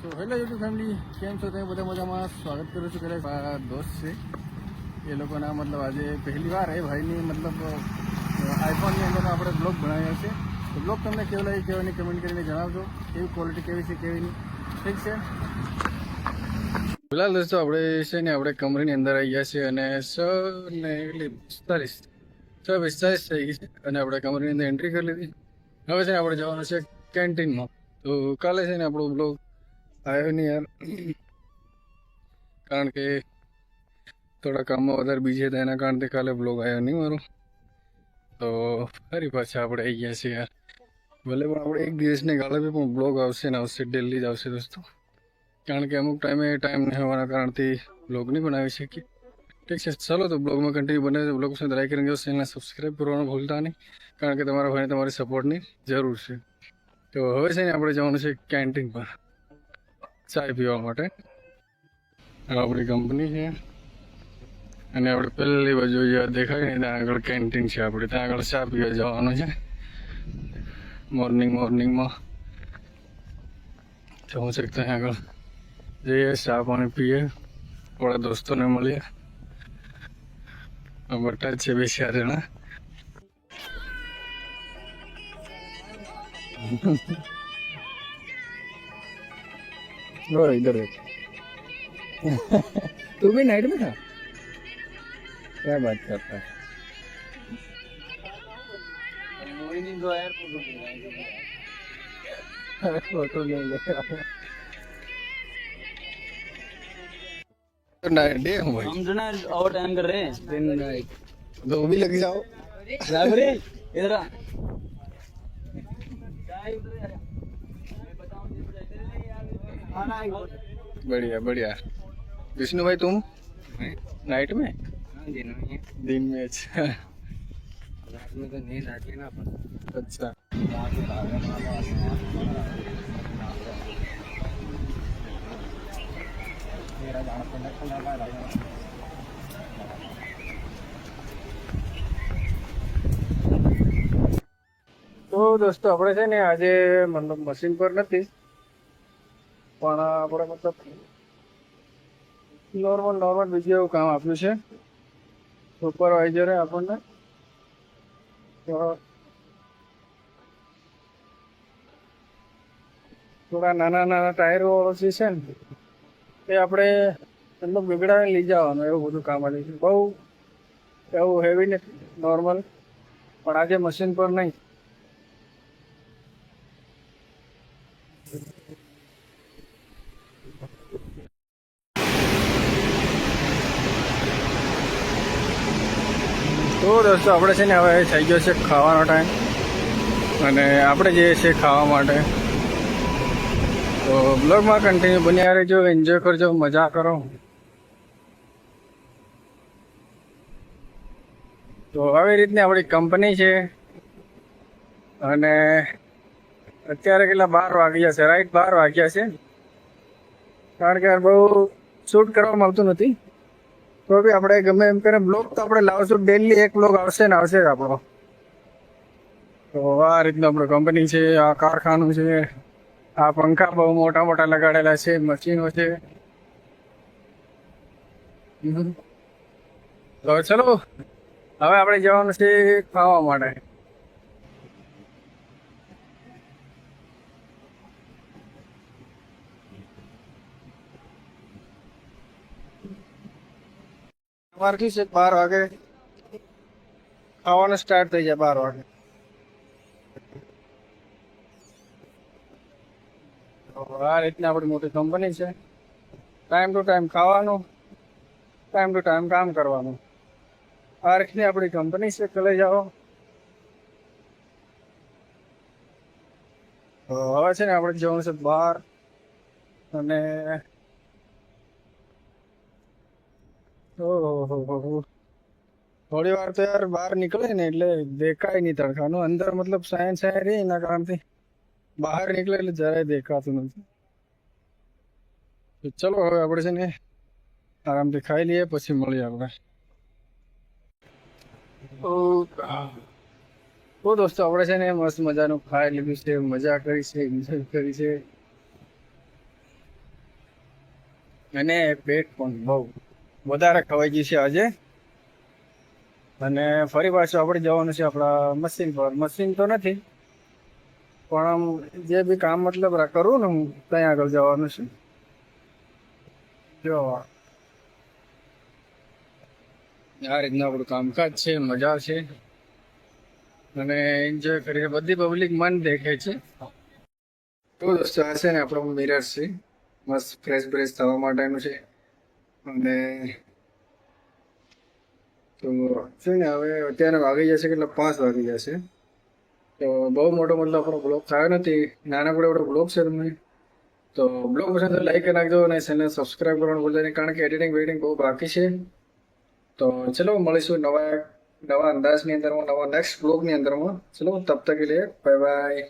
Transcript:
તો hello YouTube family, કેમ છો? તમે બધા મજામાં? સ્વાગત કરું છું. પેલા દોસ્ત છે એ લોકોના મતલબ આજે પહેલી વાર એ ભાઈની મતલબ આઈફોનની અંદર આપણે બ્લોગ બનાવ્યો છે. તો બ્લોગ તમને કેવો લાગે કેવાની કમેન્ટ કરીને જણાવજો. કેવી ક્વોલિટી કેવી છે કેવી નહીં, ઠીક છે. ફિલહાલ દોસ્તો આપણે છે ને આપણે કમરીની અંદર આવી ગયા છે અને 6:45 થઈ ગઈ છે અને આપણે કમરીની અંદર એન્ટ્રી કરી લીધી. હવે છે ને આપણે જવાનું છે કેન્ટીનમાં. તો કાલે છે ને આપણો બ્લોગ આવ્યો નહીં યાર, કારણ કે થોડા કામમાં વધારે બીજી હતા, એના કારણથી કાલે બ્લોગ આવ્યો નહીં મારો. તો ફરી પાછા આપણે આવી ગયા છીએ યાર. ભલે પણ આપણે એક દિવસની ગાળે પણ બ્લોગ આવશે ને આવશે, ડેલી જ આવશે દોસ્તો, કારણ કે અમુક ટાઈમે ટાઈમ નહીં હોવાના કારણથી બ્લોગ નહીં બનાવી શકીએ. ઠીક છે, ચાલો તો બ્લોગમાં કન્ટિન્યુ બને. બ્લોગ સાથે લાઈક કરીને ચેનલને સબસ્ક્રાઈબ કરવાનું ભૂલતા નહીં, કારણ કે તમારા ભાઈને તમારી સપોર્ટની જરૂર છે. તો હવે છે ને આપણે જવાનું છે કેન્ટીન પર ચાય પીવા માટે. આપણી કંપની છે અને આપણે પહેલી બાજુ દેખાય ને ત્યાં આગળ કેન્ટીન છે આપણે, ત્યાં આગળ ચા પીવા જવાનું છે મોર્નિંગમાં. તો હું છે ત્યાં આગળ જઈએ, ચા પાણી પીએ, થોડા દોસ્તોને મળીએ. બટા છે બે ચાર જણા. इधर देख तू भी नाइट में था? क्या बात करता है? फोटो ले ले डे हूँ भाई, हम जो ना और टाइम कर रहे हैं दिन नाइट दो भी लग जाओ. इधर आ बढ़िया बढ़िया. विष्णु भाई तुम नाइट में? दिन में. अच्छा रात में तो नींद आती है ना अपन. अच्छा. તો દોસ્તો આપણે છે ને આજે મતલબ મશીન પર નથી, પણ આપણે મતલબ નોર્મલ બીજું એવું કામ આપ્યું છે સુપરવાઇઝરે આપણને. તો થોડા નાના ટાયરો જે છે ને એ આપણે મતલબ બગડાવીને લઈ જવાનું, એવું બધું કામ આવ્યું છે. બહુ એવું હેવી નથી, નોર્મલ, પણ આજે મશીન પર નહીં. તો દોસ્તો આપણે છે ને હવે થઈ ગયો છે ખાવાનો ટાઈમ અને આપણે જઈએ છીએ ખાવા માટે. તો બ્લોગમાં કન્ટિન્યુ બન્યા રહેજો, એન્જોય કરજો, મજા કરો. તો આવી રીતની આપણી કંપની છે અને અત્યારે કેટલા 12 વાગ્યા છે, રાઈટ 12 વાગ્યા છે. કારણ કે બહુ શૂટ કરવામાં આવતું નથી, તો બી આપણે ગમે એમ કરીને બ્લોગ તો આપણે લાવશું. ડેલી એક બ્લોગ આવશે ને આવશે જ આપણો. તો આ રીતનું આપણું કંપની છે, આ કારખાનું છે, આ પંખા બહુ મોટા લગાડેલા છે, મશીનો છે. તો ચલો હવે આપણે જવાનું છે ખાવા માટે. અમારે શું છે 12 વાગે ખાવાનું સ્ટાર્ટ થઈ જાય. 12 વાગે આ રીતના આપણી મોટી કંપની છે. ટાઈમ ટુ ટાઈમ ખાવાનું, ટાઈમ ટુ ટાઈમ કામ કરવાનું. આ રીતની આપણી કંપની છે. ચલે જાઓ. હવે છે ને આપણે જવાનું છે બહાર અને થોડી વાર તો યાર બહાર નીકળે ને એટલે દેખાય નહીં તડકાનું. અંદર મતલબ સાયન્સ રહી એના કારણથી બહાર નીકળે એટલે જરાય દેખાતું નથી. ચલો હવે આપણે છે ને આરામથી ખાઈ લઈએ, પછી મળીએ આપણે. તો દોસ્તો આપણે છે ને મસ્ત મજાનું ખાઈ લીધું છે, મજા કરી છે, એન્જોય કરી છે. અને પેટ પણ બહુ વધારે ખવાઈ ગયું છે આજે. અને ફરી પાછું આપણે જવાનું છે આપણા મશીન પર. મશીન તો નથી પણ આમ જે બી કામ મતલબ કરું ને હું ત્યાં આગળ જવાનું છે. જો આ રીતના આપણું કામકાજ છે, મજા છે અને એન્જોય કરીએ. બધી પબ્લિક મન દેખે છે. તો દોસ્તો આ છે ને આપણો મિરર છે, મસ્ત ફ્રેશ બ્રેશ થવા માટેનું છે. અને તો છે ને હવે અત્યારે વાગી જશે કેટલા 5 વાગી જશે. તો બહુ મોટો મતલબ આપણો બ્લોગ થયો નથી, નાનકડો આપણો બ્લોગ છે. તમને તો બ્લોગ પસંદ તો લાઈક કરી નાખજો અને ચેનલ સબસ્ક્રાઈબ કરવાનું ભૂલતા નહીં, કારણ કે એડિટિંગ વેડિટિંગ બહુ બાકી છે. તો ચલો મળીશું નવા અંદાજની અંદરમાં, નવા નેક્સ્ટ બ્લોગની અંદરમાં. ચલો તબ તક કે લીએ બાય બાય.